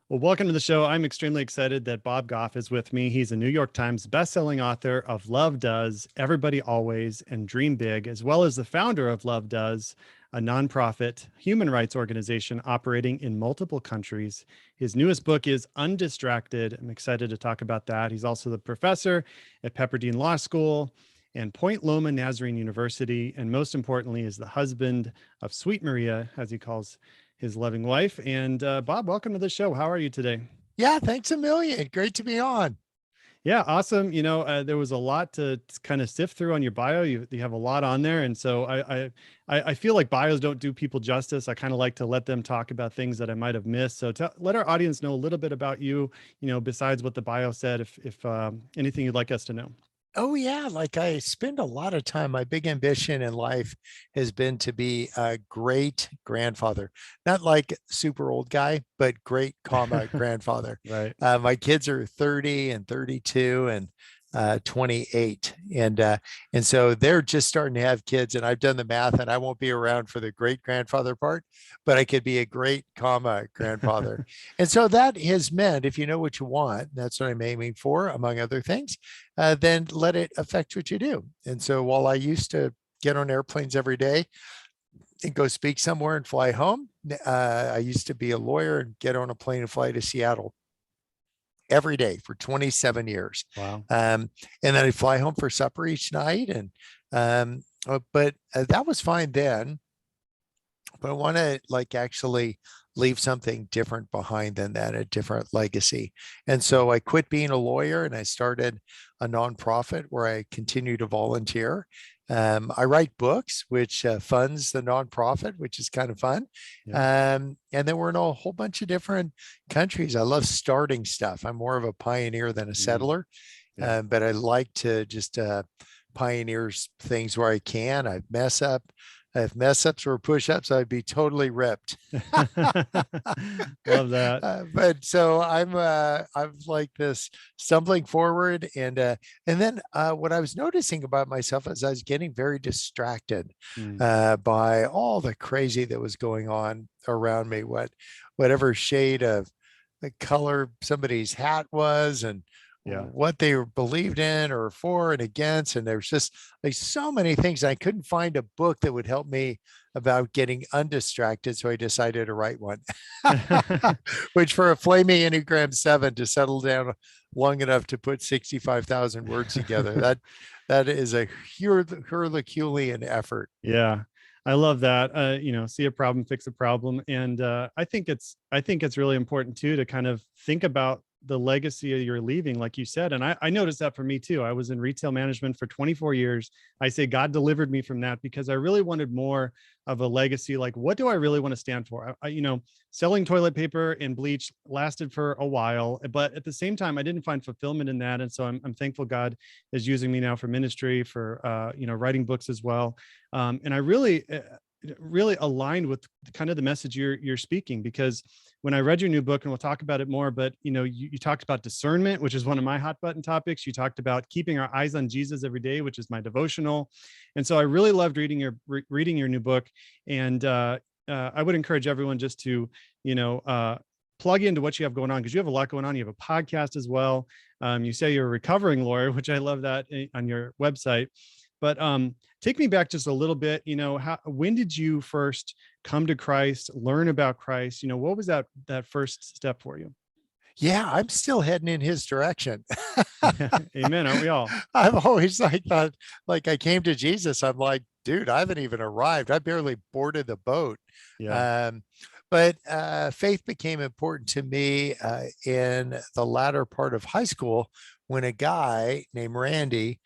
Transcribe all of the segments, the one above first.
Well, welcome to the show. I'm extremely excited that Bob Goff is with me. He's a New York Times bestselling author of Love Does, Everybody Always, and Dream Big, as well as the founder of Love Does, a nonprofit human rights organization operating in multiple countries. His newest book is Undistracted. I'm excited to talk about that. He's also the professor at Pepperdine Law School and Point Loma Nazarene University, and most importantly, is the husband of Sweet Maria, as he calls his loving wife. And Bob, welcome to the show. How are you today? Yeah, thanks a million. Great to be on. Yeah, awesome. There was a lot to kind of sift through on your bio. You have a lot on there, and so I feel like bios don't do people justice. I kind of like to let them talk about things that I might have missed. So let our audience know a little bit about you. Besides what the bio said, if anything you'd like us to know. Oh, yeah. Like I spend a lot of time. My big ambition in life has been to be a great grandfather, not like super old guy, but great, grandfather. Right. My kids are 30 and 32 and 28. And so they're just starting to have kids. And I've done the math and I won't be around for the great grandfather part, but I could be a great, grandfather. And so that has meant if you know what you want, that's what I'm aiming for, among other things, then let it affect what you do. And so while I used to get on airplanes every day and go speak somewhere and fly home, I used to be a lawyer and get on a plane and fly to Seattle every day for 27 years. Wow. And then I'd fly home for supper each night. But that was fine then. But I want to actually leave something different behind than that, a different legacy. And so I quit being a lawyer and I started a nonprofit where I continue to volunteer. I write books, which funds the nonprofit, which is kind of fun. Yeah. And then we're in a whole bunch of different countries. I love starting stuff. I'm more of a pioneer than a settler, Yeah. but I like to just pioneer things where I can. I mess up. If mess ups were push ups, I'd be totally ripped. Love that. But so I'm like this stumbling forward, and then what I was noticing about myself is I was getting very distracted Mm. by all the crazy that was going on around me. Whatever shade of the color somebody's hat was, and Yeah. what they believed in or for and against. And there's just like so many things. I couldn't find a book that would help me about getting undistracted. So I decided to write one, which for a flaming Enneagram 7 to settle down long enough to put 65,000 words together, that is a Herculean effort. Yeah. I love that. See a problem, fix a problem. And I think it's really important too, to kind of think about the legacy you're leaving, like you said. And I noticed that for me too. I was in retail management for 24 years. I say God delivered me from that because I really wanted more of a legacy. Like, what do I really want to stand for? Selling toilet paper and bleach lasted for a while, but at the same time, I didn't find fulfillment in that. And so I'm thankful God is using me now for ministry, for, writing books as well. And I really aligned with kind of the message you're speaking, because when I read your new book, and we'll talk about it more, but you talked about discernment, which is one of my hot button topics. You talked about keeping our eyes on Jesus every day, which is my devotional. And so I really loved reading your new book. And I would encourage everyone just to, plug into what you have going on, because you have a lot going on. You have a podcast as well. You say you're a recovering lawyer, which I love that on your website. But take me back just a little bit. When did you first come to Christ, learn about Christ? What was that first step for you? Yeah, I'm still heading in his direction. Amen. Aren't we all? I've always thought, like I came to Jesus. I'm like, dude, I haven't even arrived. I barely boarded the boat. Yeah. But faith became important to me in the latter part of high school when a guy named Randy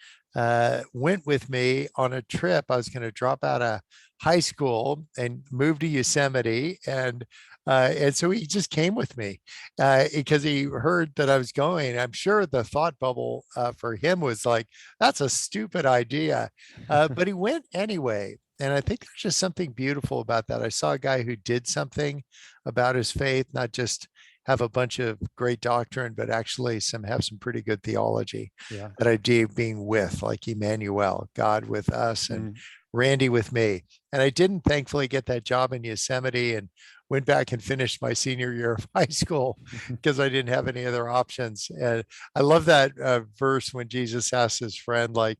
went with me on a trip. I was going to drop out of high school and move to Yosemite. And so he just came with me because he heard that I was going. I'm sure the thought bubble for him was like, that's a stupid idea. But he went anyway. And I think there's just something beautiful about that. I saw a guy who did something about his faith, not just have a bunch of great doctrine, but actually have some pretty good theology. Yeah. That idea of being with, like Emmanuel, God with us, and Randy with me. And I didn't thankfully get that job in Yosemite and went back and finished my senior year of high school because I didn't have any other options. And I love that verse when Jesus asked his friend, like,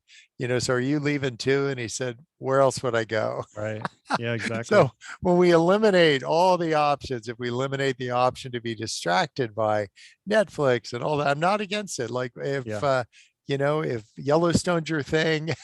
so are you leaving too? And he said, where else would I go? Right. Yeah, exactly. So when we eliminate all the options, if we eliminate the option to be distracted by Netflix and all that, I'm not against it. Like if, if Yellowstone's your thing,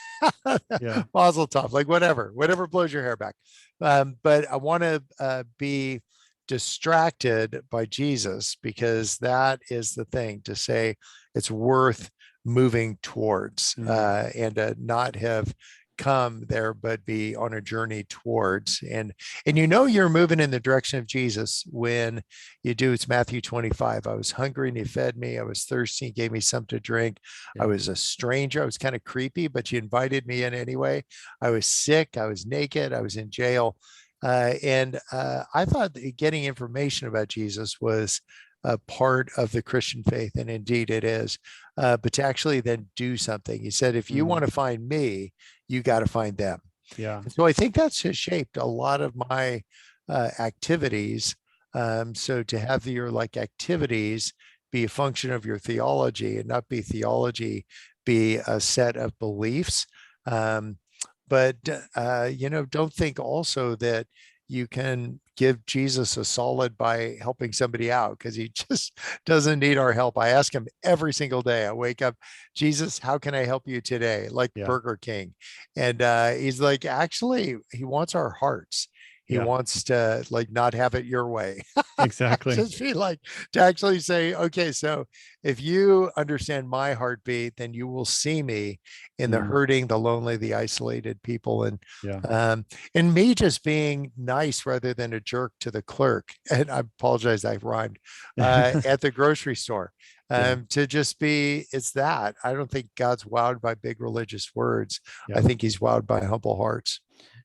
Mazel tov, like whatever blows your hair back. But I want to be distracted by Jesus, because that is the thing, to say it's worth moving towards, and not have come there, but be on a journey towards. And you're moving in the direction of Jesus when you do. It's Matthew 25. I was hungry and he fed me. I was thirsty, he gave me something to drink. I was a stranger. I was kind of creepy, but you invited me in anyway. I was sick. I was naked. I was in jail. And I thought that getting information about Jesus was a part of the Christian faith, and indeed it is. But to actually then do something, he said, if you want to find me, you got to find them. Yeah. So I think that's just shaped a lot of my activities. So to have your activities be a function of your theology, and not be theology be a set of beliefs. But don't think also that you can give Jesus a solid by helping somebody out, because he just doesn't need our help. I ask him every single day. I wake up, Jesus, how can I help you today? Like Burger King. And he's like, actually, he wants our hearts. He wants to not have it your way. Exactly. Just be to actually say, okay, so if you understand my heartbeat, then you will see me in the hurting, the lonely, the isolated people. And me just being nice rather than a jerk to the clerk. And I apologize, I rhymed, at the grocery store. To just be, it's that. I don't think God's wowed by big religious words. I think he's wowed by humble hearts.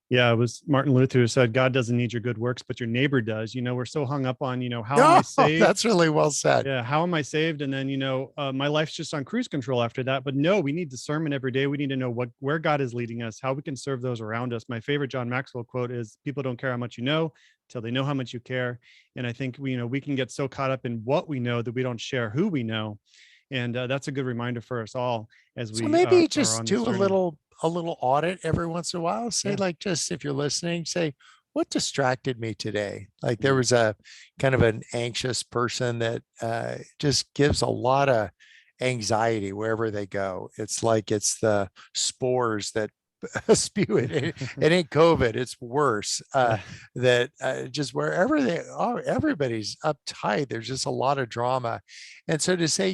Yeah, it was Martin Luther who said, God doesn't need your good works, but your neighbor does. We're so hung up on, how am I saved? That's really well said. Yeah. How am I saved? And then, my life's just on cruise control after that. But no, we need discernment every day. We need to know where God is leading us, how we can serve those around us. My favorite John Maxwell quote is, people don't care how much you know till they know how much you care. And I think we can get so caught up in what we know that we don't share who we know. And that's a good reminder for us all as we. So maybe just do a little audit every once in a while. Say, just if you're listening, say, what distracted me today? There was a kind of an anxious person that just gives a lot of anxiety wherever they go. It's it's the spores that spew it. It ain't COVID. It's worse. That just wherever they are, everybody's uptight. There's just a lot of drama. And so to say,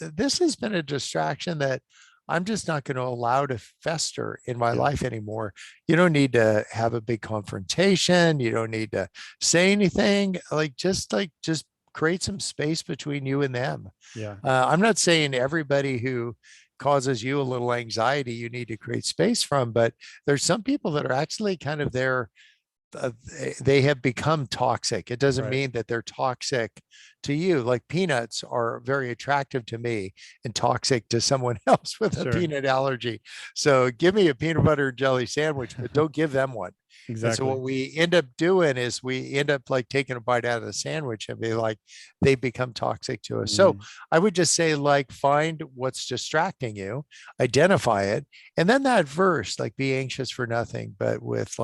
this has been a distraction that I'm just not going to allow to fester in my life anymore. You don't need to have a big confrontation. You don't need to say anything. Just create some space between you and them. Yeah. I'm not saying everybody who causes you a little anxiety, you need to create space from, but there's some people that are actually kind of there. They have become toxic. It doesn't mean that they're toxic to you. Like peanuts are very attractive to me and toxic to someone else with a peanut allergy. So give me a peanut butter and jelly sandwich, but don't give them one. Exactly. And so what we end up doing is we end up taking a bite out of the sandwich and be they become toxic to us. So I would just say find what's distracting you, identify it. And then that verse, be anxious for nothing, but with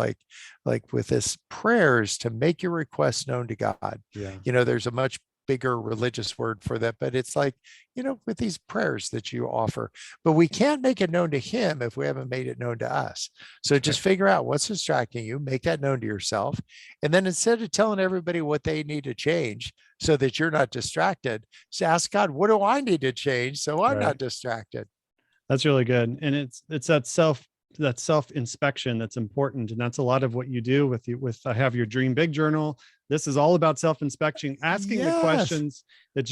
with this prayers to make your requests known to God. Yeah. There's a much bigger religious word for that, but it's with these prayers that you offer, but we can't make it known to him if we haven't made it known to us. So just figure out what's distracting you, make that known to yourself. And then instead of telling everybody what they need to change so that you're not distracted, just ask God, what do I need to change so I'm not distracted? That's really good. And it's that self-inspection that's important. And that's a lot of what you do with I have your dream big journal. This is all about self-inspection, asking the questions that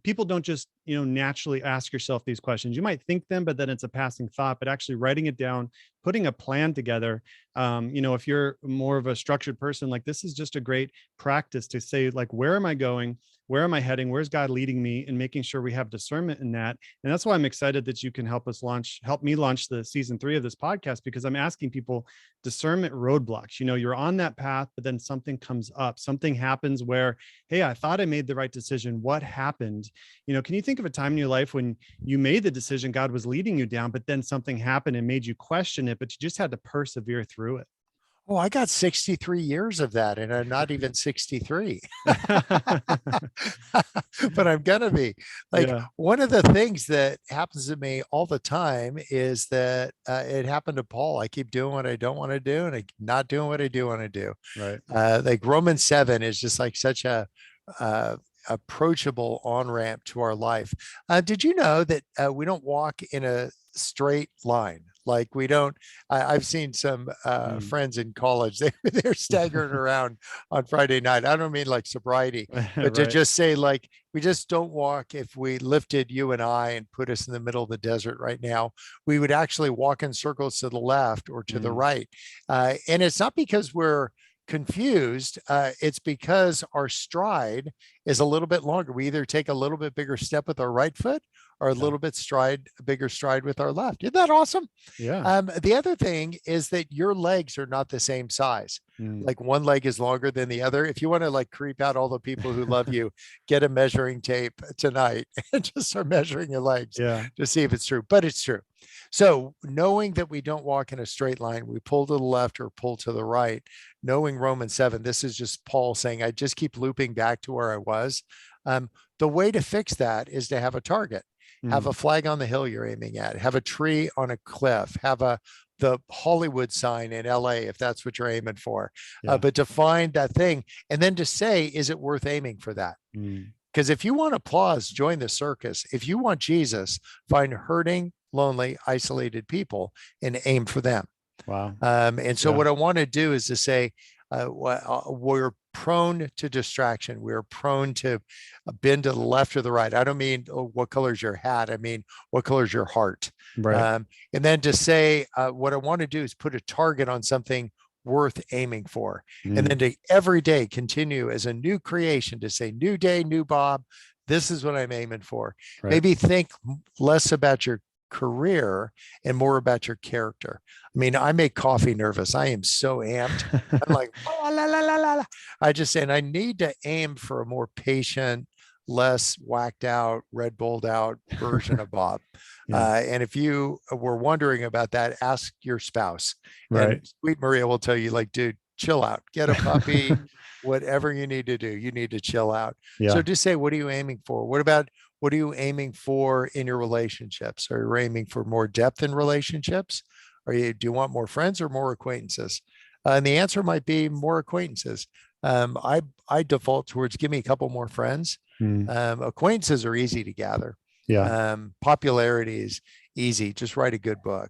people don't just naturally ask yourself these questions. You might think them, but then it's a passing thought, but actually writing it down, putting a plan together. If you're more of a structured person, like this is just a great practice to say, like, where am I going? Where am I heading? Where's God leading me? And making sure we have discernment in that. And that's why I'm excited that you can help me launch the season 3 of this podcast, because I'm asking people discernment roadblocks. You're on that path, but then something comes up, something happens where, hey, I thought I made the right decision. What happened? Can you think of a time in your life when you made the decision God was leading you down, but then something happened and made you question it, but you just had to persevere through it? Oh, I got 63 years of that, and I'm not even 63. But I'm going to be. Yeah. One of the things that happens to me all the time is that it happened to Paul. I keep doing what I don't want to do, and I'm not doing what I do want to do. Right. Like Romans 7 is just like such a approachable on-ramp to our life. Did you know that we don't walk in a straight line? Like we don't, I've seen some friends in college, they're staggering around on Friday night. I don't mean like sobriety, but Right. to just say, like, we just don't walk. If we lifted you and I and put us in the middle of the desert right now, we would actually walk in circles to the left or to the right. And it's not because we're confused. It's because our stride is a little bit longer. We either take a little bit bigger step with our right foot or a little bit bigger stride with our left. Isn't that awesome? Yeah. The other thing is that your legs are not the same size. Like one leg is longer than the other. If you want to like creep out all the people who love you, get a measuring tape tonight and just start measuring your legs to see if it's true. But it's true. So knowing that we don't walk in a straight line, we pull to the left or pull to the right, knowing Romans 7, this is just Paul saying, I just keep looping back to where I was. The way to fix that is to have a target. Have a flag on the hill you're aiming at, have a tree on a cliff, have the Hollywood sign in LA, if that's what you're aiming for, but to find that thing and then to say, is it worth aiming for that? Because if you want applause, join the circus. If you want Jesus, find hurting, lonely, isolated people and aim for them. Wow. And so what I want to do is to say, we're prone to distraction. We're prone to bend to the left or the right. I don't mean what color is your hat. I mean, what color is your heart? Right. And then to say, what I want to do is put a target on something worth aiming for. And then to every day continue as a new creation to say, new day, new Bob, this is what I'm aiming for. Right. Maybe think less about your career and more about your character. I mean, I make coffee nervous. I am so amped. I'm like, oh, la, la, la, la, la. I just say, and I need to aim for a more patient, less whacked out, Red Bulled out version of Bob. And if you were wondering about that, ask your spouse. Right. And Sweet Maria will tell you, like, dude, chill out, get a puppy, whatever you need to do, you need to chill out. So just say, what are you aiming for? What are you aiming for in your relationships? Are you aiming for more depth in relationships? Do you want more friends or more acquaintances? And the answer might be more acquaintances. I default towards give me a couple more friends. Acquaintances are easy to gather. Popularity is easy. Just write a good book,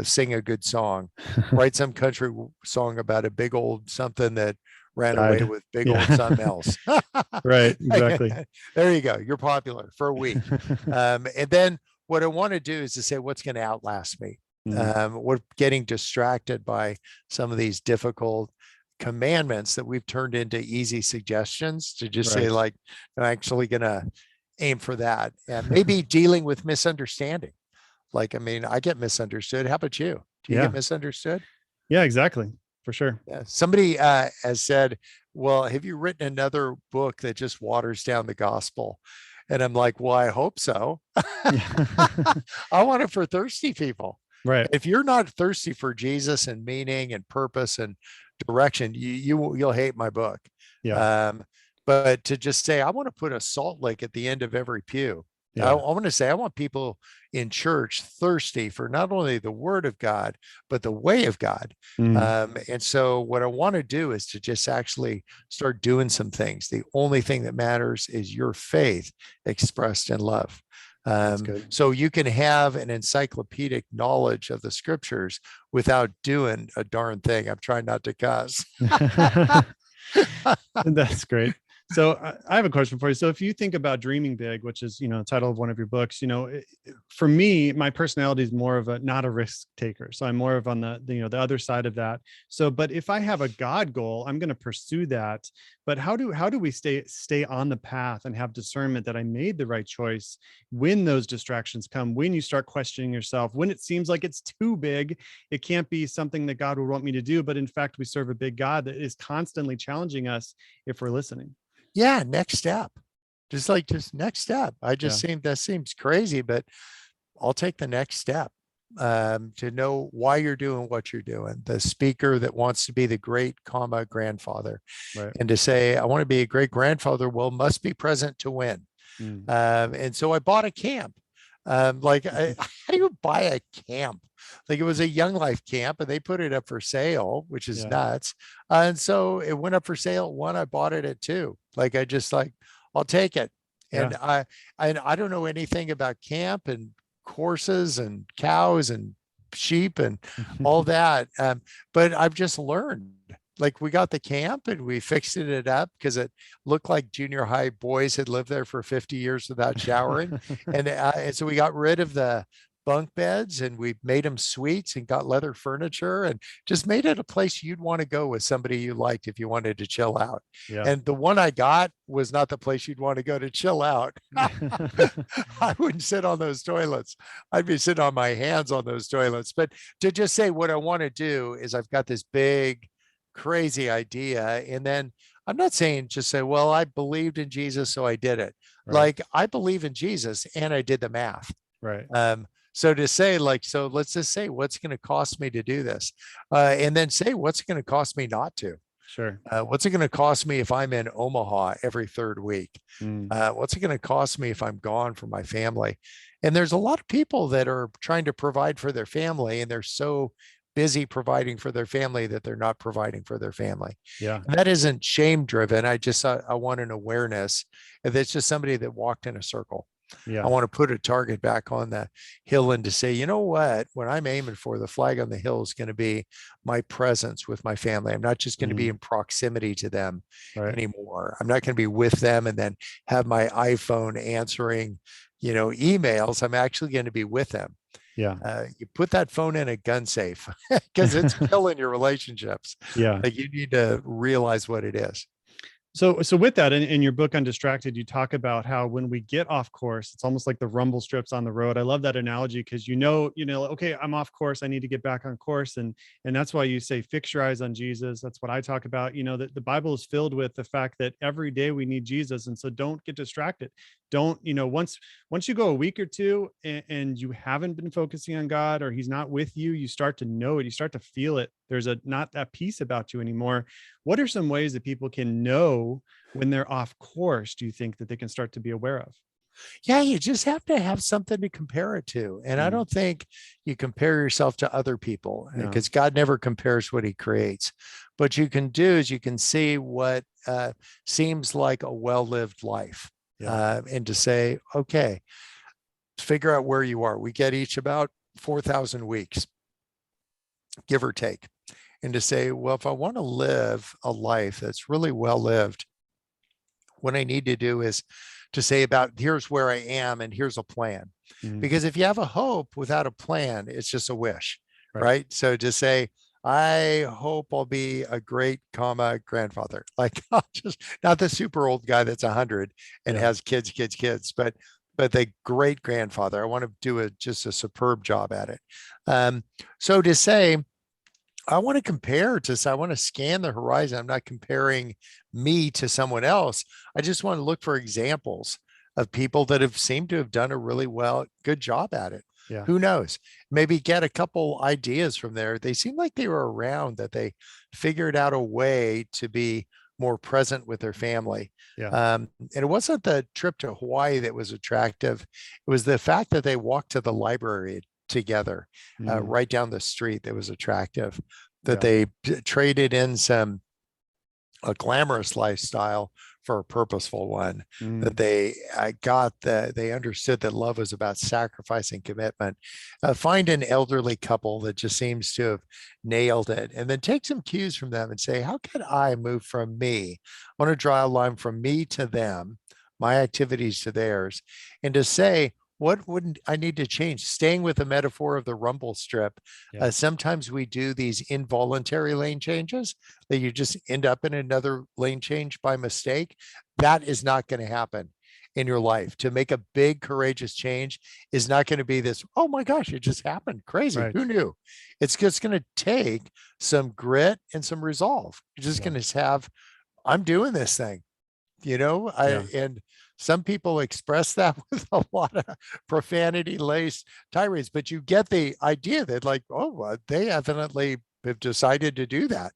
sing a good song, write some country song about a big old something that ran away with big old something else. Right. Exactly. There you go. You're popular for a week. And then what I want to do is to say, what's going to outlast me? We're getting distracted by some of these difficult commandments that we've turned into easy suggestions to just say, like, I'm actually going to aim for that. And maybe dealing with misunderstanding. Like, I mean, I get misunderstood. How about you? Do you get misunderstood? Yeah, exactly. For sure. Yeah. Somebody has said, well, have you written another book that just waters down the gospel? And I'm like, well, I hope so. I want it for thirsty people. Right. If you're not thirsty for Jesus and meaning and purpose and direction, you'll hate my book. But to just say, I want to put a salt lick at the end of every pew. I want to say, I want people in church thirsty for not only the word of God, but the way of God. And so what I want to do is to just actually start doing some things. The only thing that matters is your faith expressed in love. So you can have an encyclopedic knowledge of the scriptures without doing a darn thing. I'm trying not to cuss. That's great. So I have a question for you. So if you think about dreaming big, which is, the title of one of your books, for me, my personality is more of not a risk taker. So I'm more of on the other side of that. So, but if I have a God goal, I'm going to pursue that. But how do we stay on the path and have discernment that I made the right choice when those distractions come, when you start questioning yourself, when it seems like it's too big, it can't be something that God would want me to do. But in fact, we serve a big God that is constantly challenging us if we're listening. Yeah. Next step. Just next step. Yeah. That seems crazy, but I'll take the next step. To know why you're doing what you're doing, the speaker that wants to be the great grandfather, Right. and to say, I want to be a great grandfather, well, must be present to win. Mm. And so I bought a camp. How do you buy a camp? Like, it was a Young Life camp and they put it up for sale, which is Yeah. nuts. And so it went up for sale at 1. I bought it at 2. I'll take it. Yeah. And I don't know anything about camp and horses and cows and sheep and all that. But I've just learned, like, we got the camp and we fixed it up because it looked like junior high boys had lived there for 50 years without showering. And so we got rid of the bunk beds and we made them suites and got leather furniture and just made it a place you'd want to go with somebody you liked if you wanted to chill out. Yeah. And the one I got was not the place you'd want to go to chill out. I wouldn't sit on those toilets. I'd be sitting on my hands on those toilets. But to just say, what I want to do is, I've got this big, crazy idea. And then I'm not saying just say, well, I believed in Jesus, so I did it. Right. Like, I believe in Jesus and I did the math. Right. So to say, like, so let's just say, what's going to cost me to do this? And then say, what's it going to cost me not to? Sure. What's it going to cost me if I'm in Omaha every 3rd week? What's it going to cost me if I'm gone from my family? And there's a lot of people that are trying to provide for their family, and they're so busy providing for their family that they're not providing for their family. Yeah. And that isn't shame driven. I want an awareness. That's just somebody that walked in a circle. Yeah. I want to put a target back on the hill and to say, you know what I'm aiming for, the flag on the hill is going to be my presence with my family. I'm not just going to be in proximity to them anymore. I'm not going to be with them and then have my iPhone answering, emails. I'm actually going to be with them. Yeah. You put that phone in a gun safe because it's killing your relationships. Yeah. Like, you need to realize what it is. So with that, in your book Undistracted, you talk about how when we get off course, it's almost like the rumble strips on the road. I love that analogy because okay, I'm off course. I need to get back on course, and that's why you say fix your eyes on Jesus. That's what I talk about. That the Bible is filled with the fact that every day we need Jesus, and so don't get distracted. Don't once you go a week or two and you haven't been focusing on God, or He's not with you, you start to know it. You start to feel it. There's not that peace about you anymore. What are some ways that people can know when they're off course, do you think, that they can start to be aware of? Yeah, you just have to have something to compare it to. And I don't think you compare yourself to other people, because God never compares what He creates. What you can do is you can see what seems like a well-lived life, and to say, okay, figure out where you are. We get each about 4,000 weeks, give or take. And to say, well, if I want to live a life that's really well lived, what I need to do is to say about, here's where I am and here's a plan. Because if you have a hope without a plan, it's just a wish, right? So to say, I hope I'll be a great grandfather, like, just not the super old guy that's 100 and has kids, but the great grandfather. I want to do just a superb job at it. So to say, I want to compare I want to scan the horizon. I'm not comparing me to someone else. I just want to look for examples of people that have seemed to have done a really good job at it. Yeah. Who knows? Maybe get a couple ideas from there. They seem like they were around, that they figured out a way to be more present with their family. And it wasn't the trip to Hawaii that was attractive. It was the fact that they walked to the library together right down the street that was attractive, that they traded in a glamorous lifestyle for a purposeful one, that Mm, they understood that love was about sacrifice and commitment. Find an elderly couple that just seems to have nailed it, and then take some cues from them and say, how can I move from me? I want to draw a line from me to them, my activities to theirs, and to say, what wouldn't I need to change? Staying with the metaphor of the rumble strip, yeah. sometimes we do these involuntary lane changes that you just end up in another lane change by mistake. That is not going to happen in your life. To make a big, courageous change is not going to be this, oh my gosh, it just happened. Crazy. Right. Who knew? It's just going to take some grit and some resolve. You're just Yeah. going to have, I'm doing this thing, Yeah. and some people express that with a lot of profanity laced tirades, but you get the idea that, like, oh, they evidently have decided to do that.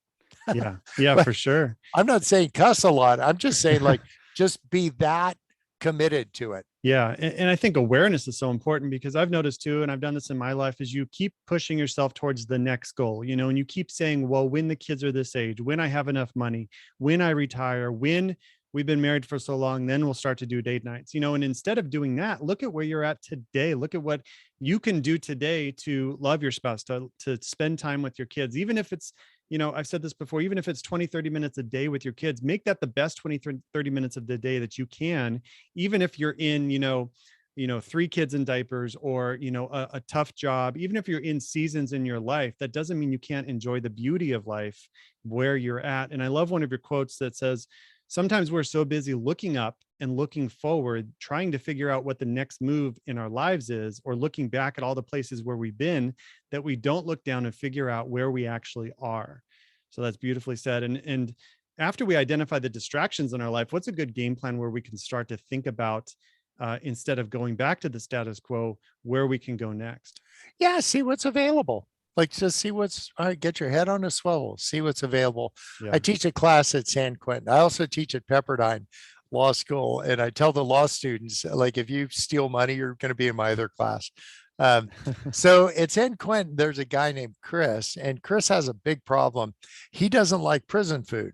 Yeah. Yeah, But for sure. I'm not saying cuss a lot. I'm just saying, like, just be that committed to it. Yeah. And I think awareness is so important, because I've noticed too, and I've done this in my life, is you keep pushing yourself towards the next goal, and you keep saying, well, when the kids are this age, when I have enough money, when I retire, when we've been married for so long, then we'll start to do date nights, and instead of doing that, look at where you're at today. Look at what you can do today to love your spouse, to spend time with your kids, even if it's, I've said this before, even if it's 20, 30 minutes a day with your kids, make that the best 20, 30 minutes of the day that you can, even if you're in, 3 kids in diapers, or, a tough job. Even if you're in seasons in your life, that doesn't mean you can't enjoy the beauty of life where you're at. And I love one of your quotes that says, sometimes we're so busy looking up and looking forward, trying to figure out what the next move in our lives is, or looking back at all the places where we've been, that we don't look down and figure out where we actually are. So that's beautifully said. And after we identify the distractions in our life, what's a good game plan where we can start to think about, instead of going back to the status quo, where we can go next? Yeah, see what's available. Like, just see what's, all right, get your head on a swivel, see what's available. I Yeah. teach a class at San Quentin. I also teach at Pepperdine Law School. And I tell the law students, like, if you steal money, you're going to be in my other class. So at San Quentin, there's a guy named Chris, and Chris has a big problem. He doesn't like prison food.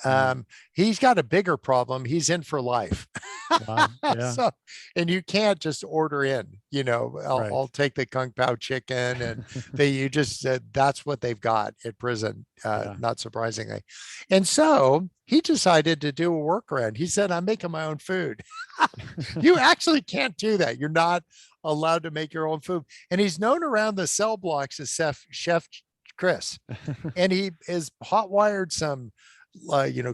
Mm, He's got a bigger problem. He's in for life. wow. Yeah. So, and you can't just order in, Right. I'll take the Kung Pao chicken, and you just said that's what they've got at prison, Yeah. not surprisingly. And so he decided to do a workaround. He said, I'm making my own food. You actually can't do that. You're not allowed to make your own food. And he's known around the cell blocks as Chef Chris. And he has hot wired some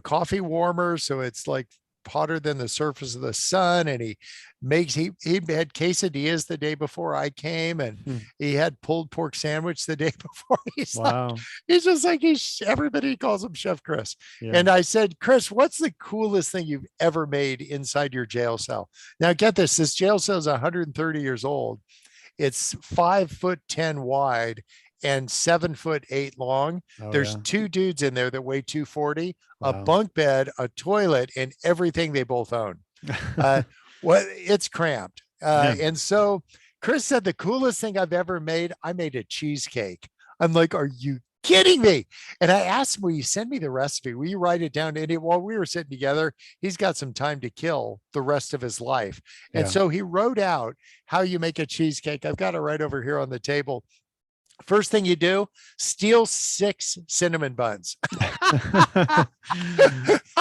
coffee warmer, so it's like hotter than the surface of the sun. And he had quesadillas the day before I came, and Hmm. he had pulled pork sandwich the day before. Wow. He's just like, everybody calls him Chef Chris. Yeah. And I said, Chris, what's the coolest thing you've ever made inside your jail cell? Now get this jail cell is 130 years old. It's 5'10" wide and 7'8" long. Oh, There's yeah. 2 dudes in there that weigh 240, a Wow. bunk bed, a toilet, and everything they both own. Well, it's cramped. Yeah. And so Chris said, the coolest thing I've ever made, I made a cheesecake. I'm like, are you kidding me? And I asked him, will you send me the recipe? Will you write it down? And while we were sitting together, he's got some time to kill the rest of his life. And Yeah. so he wrote out how you make a cheesecake. I've got it right over here on the table. First thing you do, steal 6 cinnamon buns. I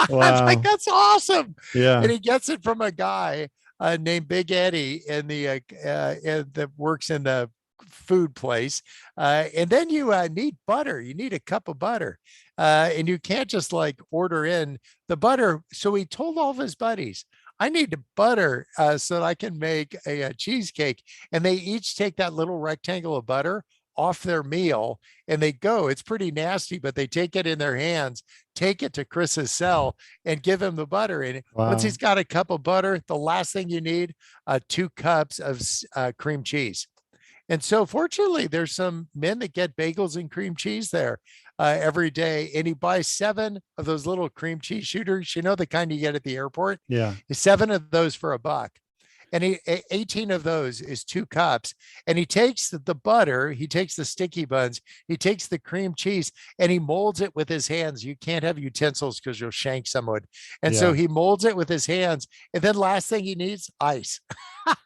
was like, Wow. that's awesome. Yeah. And he gets it from a guy named Big Eddie that works in the food place. And then you need butter. You need a cup of butter. And you can't just like order in the butter. So he told all of his buddies, I need the butter so that I can make a cheesecake. And they each take that little rectangle of butter off their meal and they go. It's pretty nasty, but they take it in their hands, take it to Chris's cell and give him the butter. And once Wow. he's got a cup of butter, the last thing you need, 2 cups of cream cheese. And so fortunately, there's some men that get bagels and cream cheese there every day. And he buys 7 of those little cream cheese shooters, the kind you get at the airport, Yeah. 7 of those for $1. And 18 of those is 2 cups. And he takes the butter, he takes the sticky buns, he takes the cream cheese, and he molds it with his hands. You can't have utensils because you'll shank someone. And so Yeah. he molds it with his hands. And then last thing he needs, ice.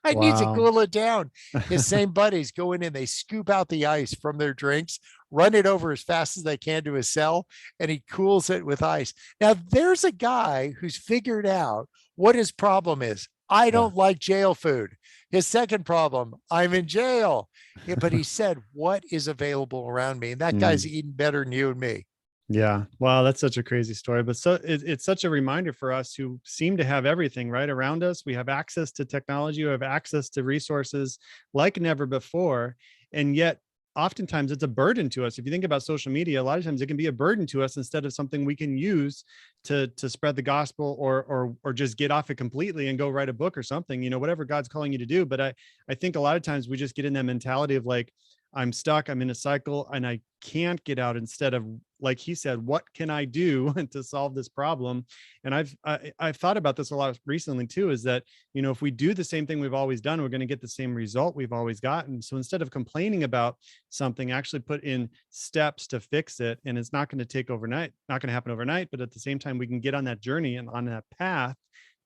I need to Wow. cool it down. His same buddies go in and they scoop out the ice from their drinks, run it over as fast as they can to his cell, and he cools it with ice. Now, there's a guy who's figured out what his problem is. I Yeah. don't like jail food. His second problem, I'm in jail. Yeah, but he said, what is available around me? And that guy's Mm. eating better than you and me. Yeah. Wow. That's such a crazy story. But so it's such a reminder for us who seem to have everything right around us. We have access to technology, we have access to resources like never before. And yet, oftentimes it's a burden to us. If you think about social media, a lot of times it can be a burden to us instead of something we can use to spread the gospel or just get off it completely and go write a book or something, whatever God's calling you to do. But I think a lot of times we just get in that mentality of like, I'm stuck, I'm in a cycle and I can't get out, instead of, like he said, what can I do to solve this problem? And I've thought about this a lot recently too, is that, if we do the same thing we've always done, we're going to get the same result we've always gotten. So instead of complaining about something, actually put in steps to fix it. And it's not going to take overnight, not going to happen overnight, but at the same time, we can get on that journey and on that path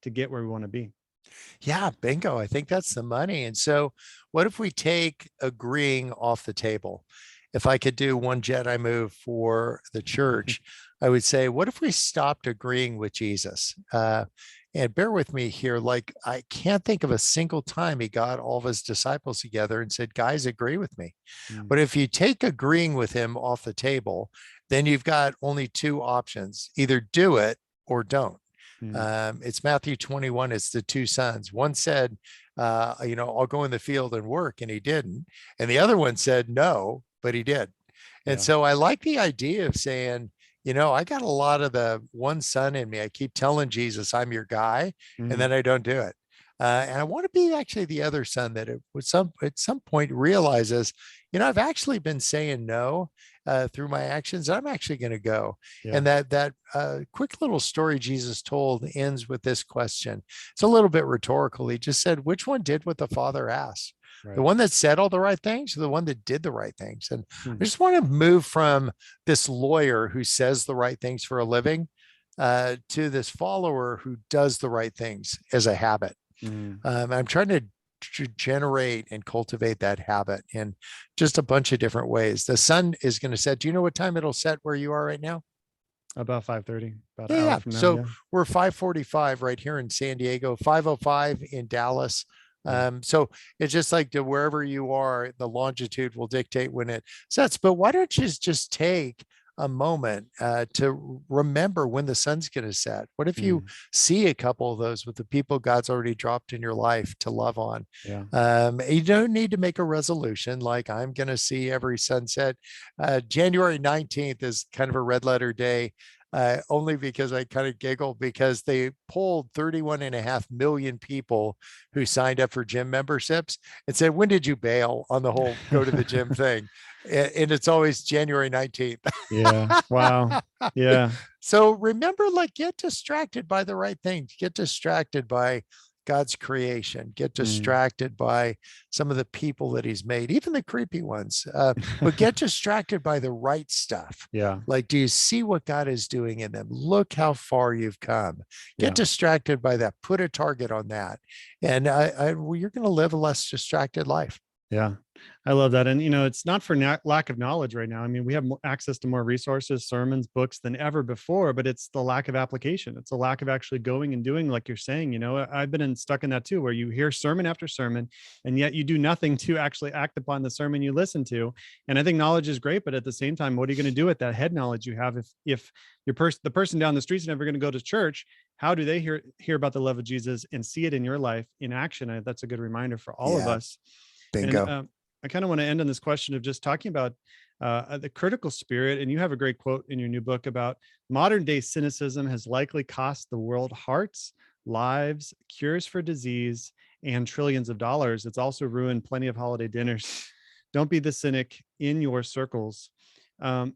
to get where we want to be. Yeah, bingo. I think that's the money. And so, what if we take agreeing off the table? If I could do one Jedi move for the church, I would say, what if we stopped agreeing with Jesus? And bear with me here. Like, I can't think of a single time he got all of his disciples together and said, guys, agree with me. Mm, But if you take agreeing with him off the table, then you've got only 2 options: either do it or don't. mm, It's Matthew 21. It's the 2 sons. One said, I'll go in the field and work, and he didn't. And the other one said, no, but he did. And yeah. so I like the idea of saying, I got a lot of the one son in me. I keep telling Jesus, I'm your guy, and Mm, then I don't do it. And I want to be actually the other son that at some point realizes, I've actually been saying no through my actions. I'm actually going to go. yeah. And that quick little story Jesus told ends with this question. It's a little bit rhetorical. He just said, which one did what the Father asked? The Right. one that said all the right things, or the one that did the right things? And I Mm, just want to move from this lawyer who says the right things for a living to this follower who does the right things as a habit. mm. I'm trying to generate and cultivate that habit in just a bunch of different ways. The sun is going to set. Do you know what time it'll set where you are right now? About 5:30, about Yeah, an hour yeah. from now. So Yeah. we're 5:45 right here in San Diego, 5:05 in Dallas. Yeah. So it's just like to wherever you are, the longitude will dictate when it sets. But why don't you just take a moment to remember when the sun's going to set? What if you Mm, see a couple of those with the people God's already dropped in your life to love on? yeah. You don't need to make a resolution like I'm going to see every sunset. January 19th is kind of a red letter day. Only because I kind of giggle because they polled 31.5 million people who signed up for gym memberships and said, when did you bail on the whole go to the gym thing? And it's always January 19th. Yeah. Wow. Yeah. So remember, like, get distracted by the right things, get distracted by God's creation, get Mm. distracted by some of the people that he's made, even the creepy ones, but get distracted by the right stuff. Yeah. Like, do you see what God is doing in them? Look how far you've come. Get Yeah. distracted by that. Put a target on that. And well, you're going to live a less distracted life. Yeah. I love that. And, it's not for lack of knowledge right now. I mean, we have access to more resources, sermons, books than ever before, but it's the lack of application. It's a lack of actually going and doing, like you're saying. I've been stuck in that too, where you hear sermon after sermon, and yet you do nothing to actually act upon the sermon you listen to. And I think knowledge is great, but at the same time, what are you going to do with that head knowledge you have? If the person down the street's never going to go to church, how do they hear about the love of Jesus and see it in your life in action? That's a good reminder for all of Yeah, us. And bingo. I kind of want to end on this question of just talking about the critical spirit. And you have a great quote in your new book about modern day cynicism has likely cost the world hearts, lives, cures for disease, and trillions of dollars. It's also ruined plenty of holiday dinners. Don't be the cynic in your circles.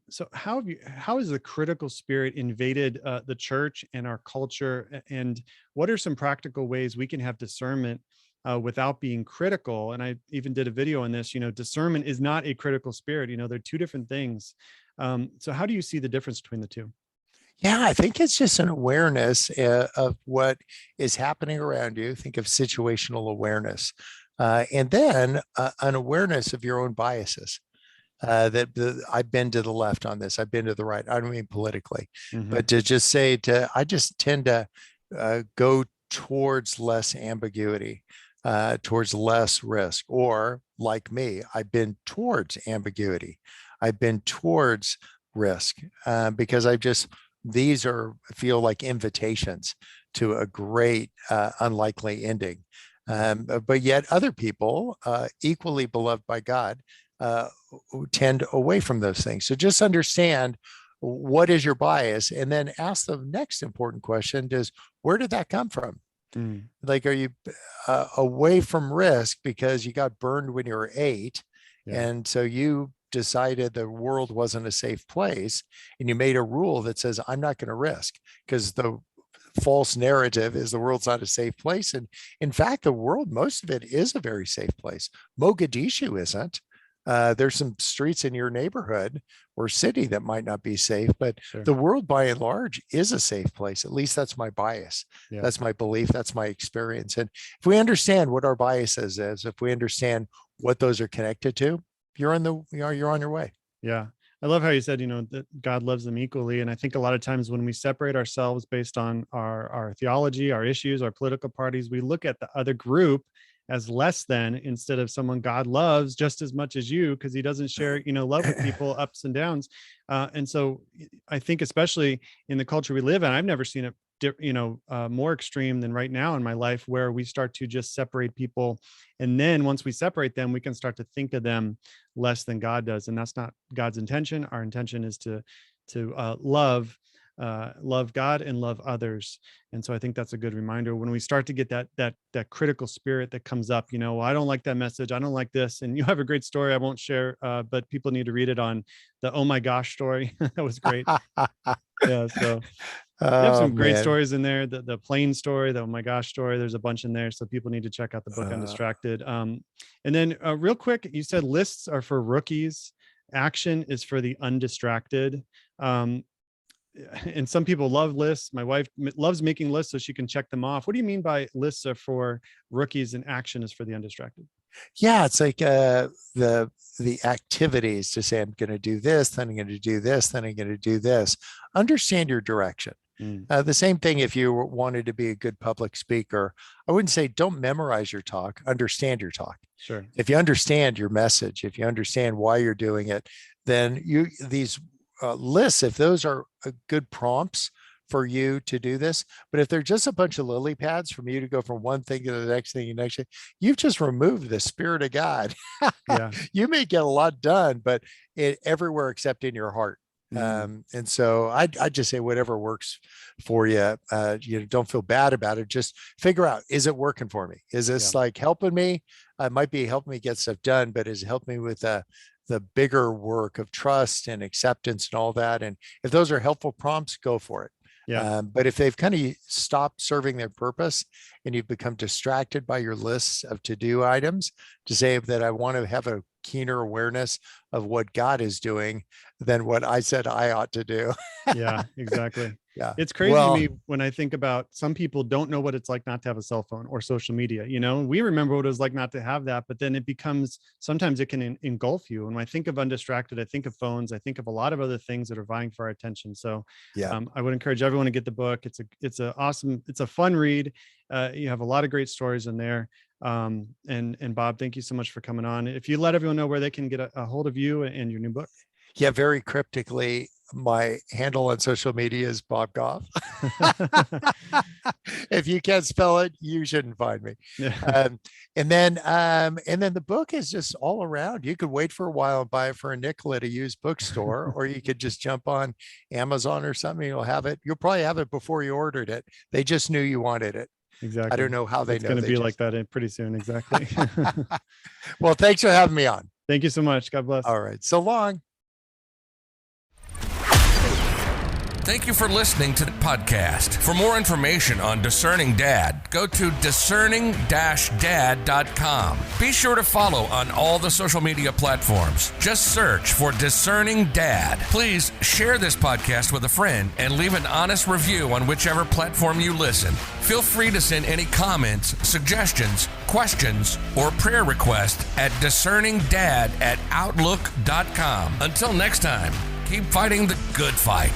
So how has the critical spirit invaded the church and our culture? And what are some practical ways we can have discernment without being critical. And I even did a video on this. Discernment is not a critical spirit. They're two different things. So how do you see the difference between the two? Yeah, I think it's just an awareness of what is happening around you. Think of situational awareness. And then an awareness of your own biases. I've been to the left on this. I've been to the right. I don't mean politically, but to just say I just tend to go towards less ambiguity, towards less risk, or like me, I've been towards ambiguity. I've been towards risk because these feel like invitations to a great unlikely ending. But yet other people, equally beloved by God, tend away from those things. So just understand what is your bias, and then ask the next important question: where did that come from? Like, are you away from risk because you got burned when you were 8, and so you decided the world wasn't a safe place, and you made a rule that says, I'm not going to risk, because the false narrative is the world's not a safe place. And in fact, the world, most of it is a very safe place. Mogadishu isn't. There's some streets in your neighborhood or city that might not be safe, but the world by and large is a safe place. At least that's my bias. That's my belief. That's my experience. And if we understand what our biases is, if we understand what those are connected to, you're on your way. Yeah. I love how you said, that God loves them equally. And I think a lot of times when we separate ourselves based on our theology, our issues, our political parties, we look at the other group as less than, instead of someone God loves just as much as you, because he doesn't share, love with people ups and downs. And so I think especially in the culture we live in, I've never seen it more extreme than right now in my life, where we start to just separate people. And then once we separate them, we can start to think of them less than God does. And that's not God's intention. Our intention is to love God and love others. And so I think that's a good reminder when we start to get that critical spirit that comes up, well, I don't like that message. I don't like this. And you have a great story. I won't share, but people need to read it on the Oh My Gosh story. That was great. Yeah. So you have some great stories in there. The plane story, the Oh My Gosh story, there's a bunch in there. So people need to check out the book Undistracted. And then real quick, you said lists are for rookies. Action is for the undistracted. And some people love lists. My wife loves making lists so she can check them off. What do you mean by lists are for rookies and action is for the undistracted? Yeah, it's like the activities to say, I'm going to do this, then I'm going to do this, then I'm going to do this. Understand your direction. The same thing if you wanted to be a good public speaker. I wouldn't say don't memorize your talk, understand your talk. Sure. If you understand your message, if you understand why you're doing it, then these lists, if those are good prompts for you to do this, but if they're just a bunch of lily pads from you to go from one thing to the next thing, you've just removed the Spirit of God. Yeah. You may get a lot done, but everywhere except in your heart. And so I just say whatever works for you. Don't feel bad about it. Just figure out, is it working for me? Is this like helping me? It might be helping me get stuff done, but is it helping me with the bigger work of trust and acceptance and all that? And if those are helpful prompts, go for it. Yeah. But if they've kind of stopped serving their purpose and you've become distracted by your lists of to-do items, to say that I want to have a keener awareness of what God is doing than what I said I ought to do. Yeah, exactly. Yeah. It's crazy to me when I think about some people don't know what it's like not to have a cell phone or social media. We remember what it was like not to have that, but then it becomes, sometimes it can engulf you. And when I think of Undistracted, I think of phones, I think of a lot of other things that are vying for our attention. So I would encourage everyone to get the book. It's a fun read. You have a lot of great stories in there. And Bob, thank you so much for coming on. If you let everyone know where they can get a hold of you and your new book. Yeah, very cryptically, my handle on social media is Bob Goff. If you can't spell it, you shouldn't find me. Yeah. And then the book is just all around. You could wait for a while and buy it for a nickel at a used bookstore, or you could just jump on Amazon or something. You'll have it. You'll probably have it before you ordered it. They just knew you wanted it. Exactly. I don't know how they know. It's going to be like that pretty soon. Exactly. Well, thanks for having me on. Thank you so much. God bless. All right. So long. Thank you for listening to the podcast. For more information on Discerning Dad, go to discerning-dad.com. Be sure to follow on all the social media platforms. Just search for Discerning Dad. Please share this podcast with a friend and leave an honest review on whichever platform you listen. Feel free to send any comments, suggestions, questions, or prayer requests at discerningdad@outlook.com. Until next time, keep fighting the good fight.